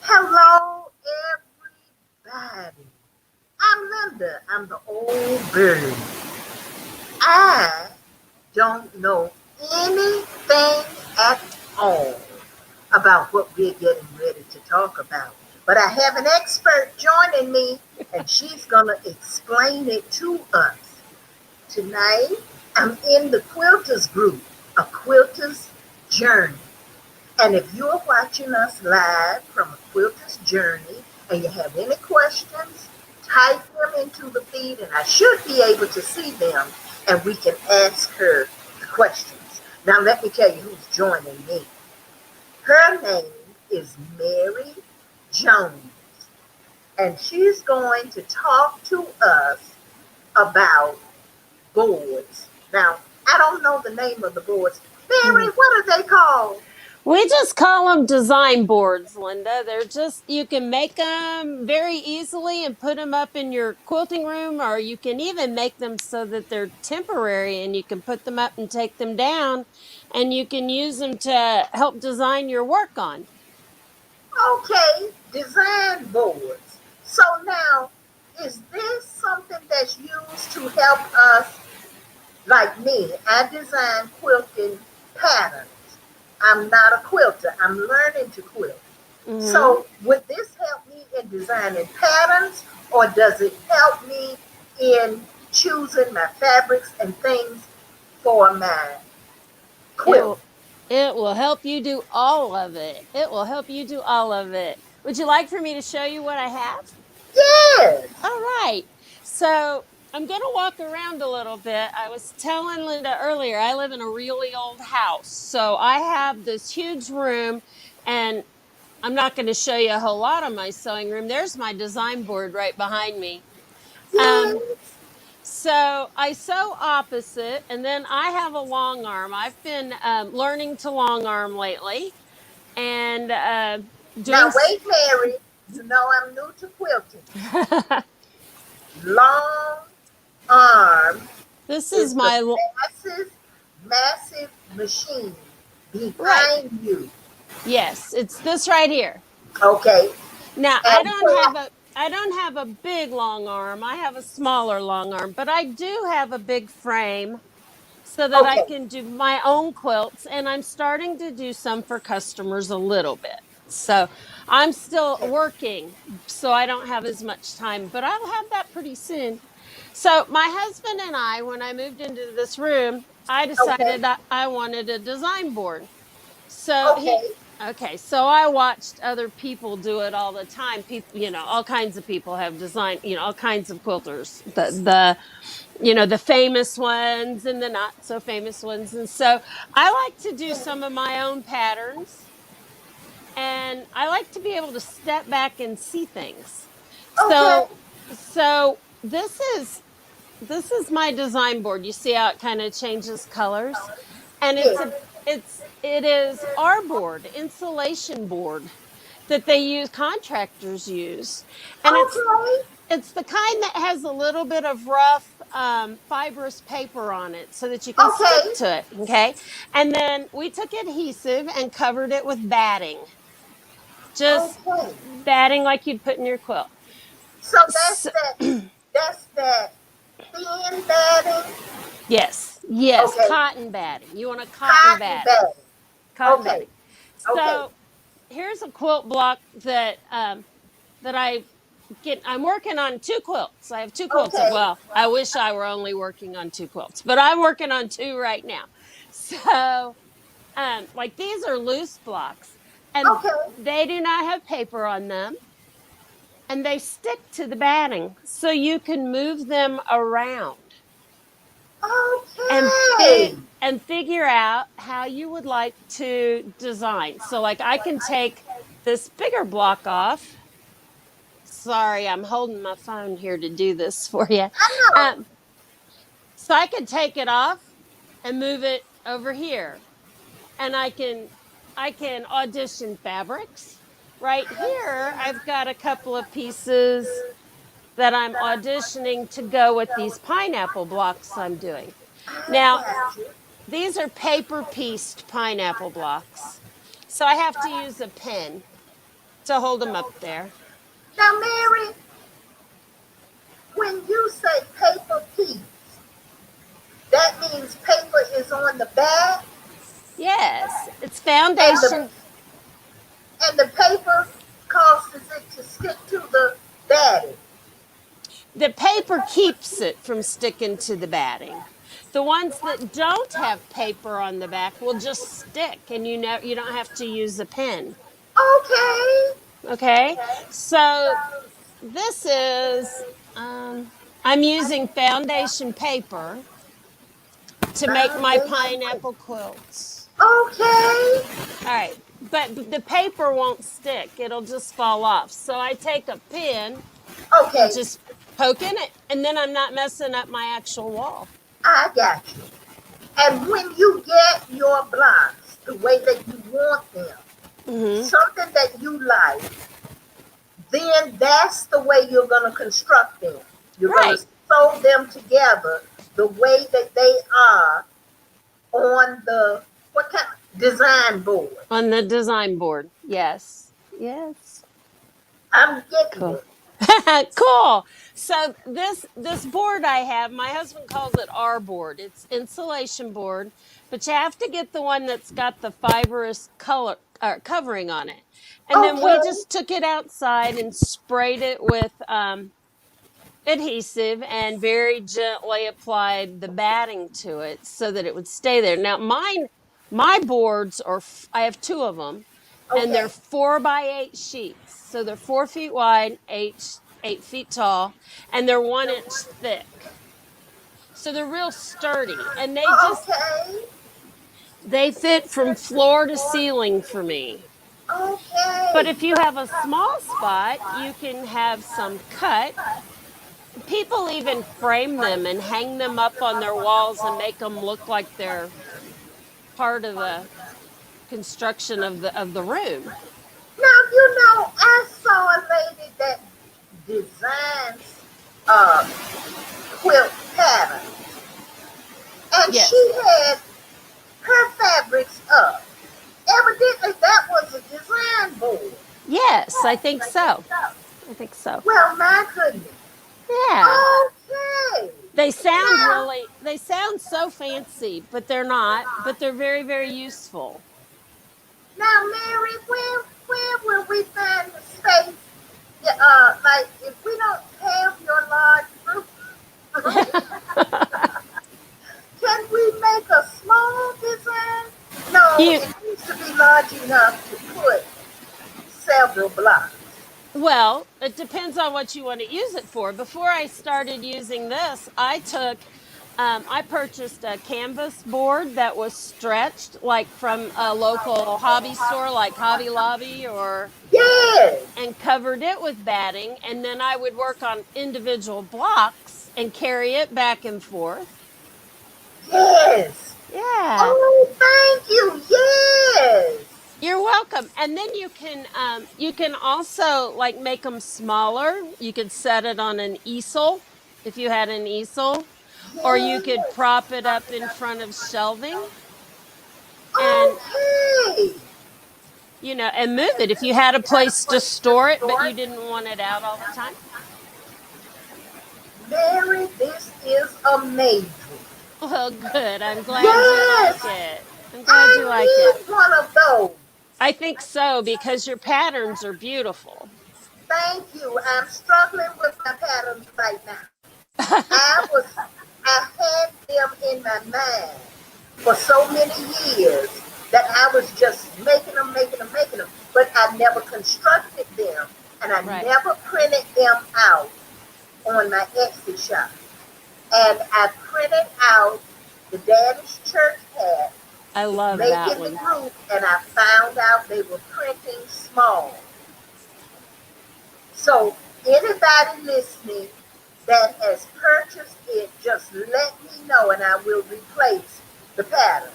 Hello, everybody. I'm Linda. I'm the old bird. I don't know anything at all about what we're getting ready to talk about. But I have an expert joining me, and she's going to explain it to us. Tonight, I'm in the quilters group, a quilter's journey. And if you're watching us live from a quilter's journey and you have any questions, type them into the feed and I should be able to see them and we can ask her the questions. Now let me tell you who's joining me. Her name is Mary Jones and she's going to talk to us about boards. Now, I don't know the name of the boards. Mary, what are they called? We just call them design boards, Linda. They're just, you can make them very easily and put them up in your quilting room, or you can even make them so that they're temporary and you can put them up and take them down and you can use them to help design your work on. Okay, design boards. So now, is this something that's used to help us, like me? I design quilting patterns. I'm not a quilter. I'm learning to quilt. Mm-hmm. So would this help me in designing patterns or does it help me in choosing my fabrics and things for my It quilt? will, it will help you do all of it. It will help you do all of it. Would you like for me to show you what I have? Yes. All right. So I'm going to walk around a little bit. I was telling Linda earlier, I live in a really old house. So I have this huge room, and I'm not going to show you a whole lot of my sewing room. There's my design board right behind me. Um, Yes. so I sew opposite, and then I have a long arm. I've been learning to long arm lately and doing. Now wait, Mary. You know I'm new to quilting. Long arm This is is the my. massive machine Right. behind you. Yes, it's this right here. Okay. Now, And what? I don't have a big long arm. I have a smaller long arm, but I do have a big frame so that I Okay. can do my own quilts, and I'm starting to do some for customers a little bit. So, I'm still Okay. working, so I don't have as much time, but I'll have that pretty soon. So, my husband and I, when I moved into this room, I Okay. decided I wanted a design board. So he Okay. okay, so I watched other people do it all the time. People, all kinds of people have designed, all kinds of quilters. The famous ones and the not so famous ones. And so I like to do some of my own patterns and I like to be able to step back and see things. Okay. So this is my design board. You see how it kind of changes colors? And Yes. it is our board, insulation board that they use contractors use. And Okay. it's the kind that has a little bit of rough fibrous paper on it so that you can stick Okay. to it. Okay. And then we took adhesive and covered it with batting. Just Okay. batting like you'd put in your quilt. So that's So, that. That's that thin batting. yes, Okay. cotton batting. You want a cotton Cotton batting. batting. Cotton Okay. batting. Okay. So here's a quilt block that I'm working on two quilts. I have two quilts. Okay. Well, I wish I were only working on two quilts, but I'm working on two right now. So, like these are loose blocks, and Okay. they do not have paper on them, and they stick to the batting, so you can move them around and Okay. figure out how you would like to design. So, like, I can take this bigger block off. Sorry, I'm holding my phone here to do this for you. I know. Um, so I can take it off and move it over here, and I can audition fabrics. Right here, I've got a couple of pieces that I'm auditioning to go with these pineapple blocks I'm doing. I Now, got you. these are paper pieced pineapple blocks. So I have to use a pen to hold them up there. Now, Mary, when you say paper piece, that means paper is on the back Yes, it's and the foundation. paper causes it to stick to the batting. The paper keeps it from sticking to the batting. The ones that don't have paper on the back will just stick, and you don't have to use a pen. Okay. Okay, so this is I'm using foundation paper to make my Foundation paper. pineapple quilts. Okay. All right, but the paper won't stick; it'll just fall off. So I take a pin and Okay. just poke in it, and then I'm not messing up my actual wall. I got you. And when you get your blocks the way that you want them, Mm-hmm. something that you like, then that's the way you're going to construct them. You're going Right. to sew them together the way that they are on the what kind design board. On the design board. Yes. Yes. I'm getting Cool. it. Cool. So this board I have, my husband calls it our board. It's insulation board, but you have to get the one that's got the fibrous color covering on it. And then we Okay. just took it outside and sprayed it with adhesive and very gently applied the batting to it so that it would stay there. Now my boards are I have two of them, and they're Okay. 4x8 sheets, so they're 4 feet wide, 8 feet tall, and they're 1 inch thick. So they're real sturdy, and Okay. they fit from floor to ceiling for me. But Okay. if you have a small spot, you can have some cut. People even frame them and hang them up on their walls and make them look like they're part of the construction of the room. Now I saw a lady that designs uh, quilt patterns, and Yes. she had her fabrics up. Evidently, that was a design board. Yes, I think so. I think so. Well, my goodness. Yeah. Okay. Now, They sound so fancy, but they're not, but they're very, very useful. Mary, where will we find the space? Like if we don't have your large group, can we make a small design? No, you it needs to be large enough to put several blocks. Well, it depends on what you want to use it for. Before I started using this, I purchased a canvas board that was stretched, like from a local hobby store, like Hobby Lobby, Yes, and covered it with batting. And then I would work on individual blocks and carry it back and forth. yes. Yeah. Oh, thank you. Yes. You're welcome. And then you can also like make them smaller. You could set it on an easel if you had an easel, or you could Yes. prop it up in front of shelving and Okay. and move it if you had a place to store it but you didn't want it out all the time. Mary, this is amazing. Well, good. I'm glad you Yes, like it. I'm glad you like I it. need one of those. I think so because your patterns are beautiful. Thank you. I'm struggling with my patterns right now. I was, I had them in my mind for so many years that I was just making them, but I never constructed them and I Right. never printed them out on my Etsy shop. And I printed out the Danish church hat I to love make that in the one. group, and I found out they were printing small. So anybody listening that has purchased it, just let me know and I will replace the pattern.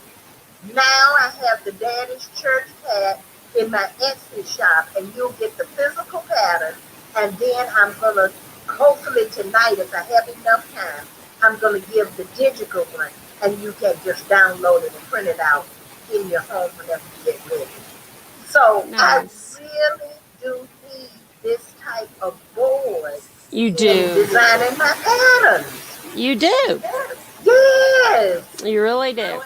Now I have the Danish church hat in my Etsy shop, and you'll get the physical pattern. And then I'm gonna, hopefully tonight, if I have enough time, I'm gonna give the digital one, and you can just download it and print it out in your home whenever you get ready. So I Nice. really do board You in do. designing my patterns. You do. Yes. You really do.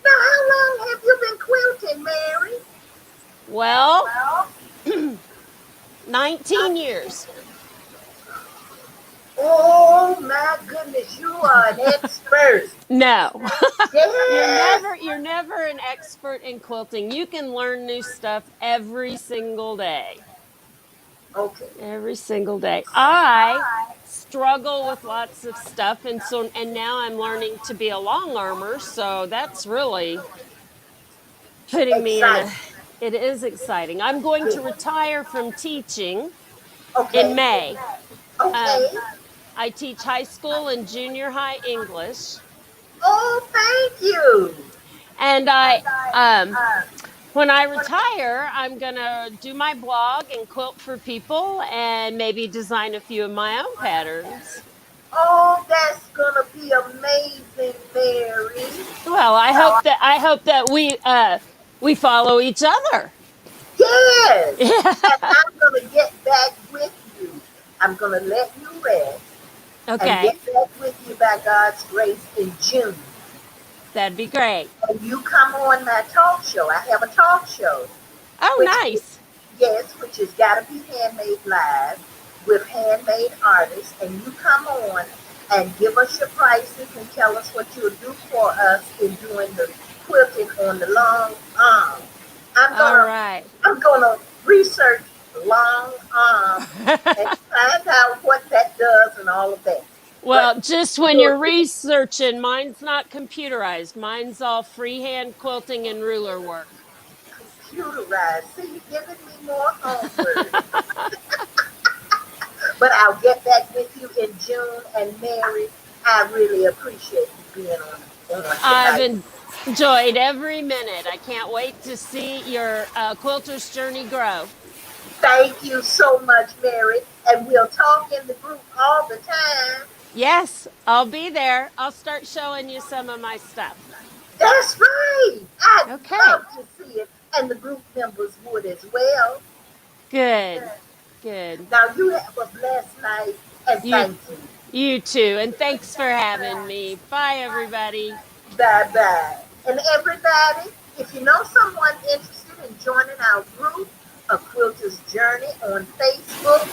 Now, how long have you been quilting, Mary? Well, 19 years. Oh my goodness, you are an expert. No. Yes. You're never an expert in quilting. You can learn new stuff every single day. Okay. Every single day. I struggle with lots of stuff, and now I'm learning to be a long armor, so that's really putting me in a Exciting. it is exciting. I'm going to Good. retire from teaching in Okay. May. Okay. Um, I teach high school and junior high English, Oh, thank you. and I when I retire, I'm gonna do my blog and quilt for people, and maybe design a few of my own patterns. Oh, that's gonna be amazing, Mary. Well, I hope that we follow each other. Yes. And Yeah. I'm gonna get back with you. I'm gonna let you rest and Okay, get back with you by God's grace in June. that'd be great. And you come on my talk show. I have a talk show, Oh, which is, nice. yes, which has got to be handmade live with handmade artists. And you come on and give us your prices and tell us what you'll do for us in doing the quilting on the long arm. I'm All gonna right. I'm gonna research long arm and find out what that does and all of that. But Well, just when you'll you're researching, mine's not computerized. Mine's all freehand quilting and ruler work. computerize. See, you're giving me more homework. But I'll get back with you in June. And Mary, I really appreciate you being on I've tonight. enjoyed every minute. I can't wait to see your quilter's journey grow. Thank you so much, Mary. And we'll talk in the group all the time. Yes, I'll be there. I'll start showing you some of my stuff. That's right. I'd Okay, love to see it. And the group members would as well. good, good. Now you have a blessed night and You, thank you. you too. And thanks for having me. Bye, everybody. Bye bye. And everybody, if you know someone interested in joining our group, A Quilter's Journey on Facebook,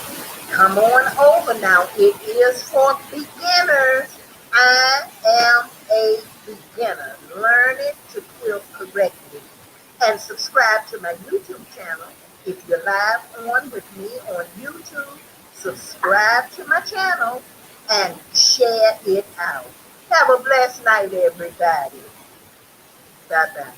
come on over now. It is for beginners. I am a beginner learning to quilt correctly. And subscribe to my YouTube channel. If you're live on with me on YouTube, subscribe to my channel and share it out. Have a blessed night, everybody. Bye bye.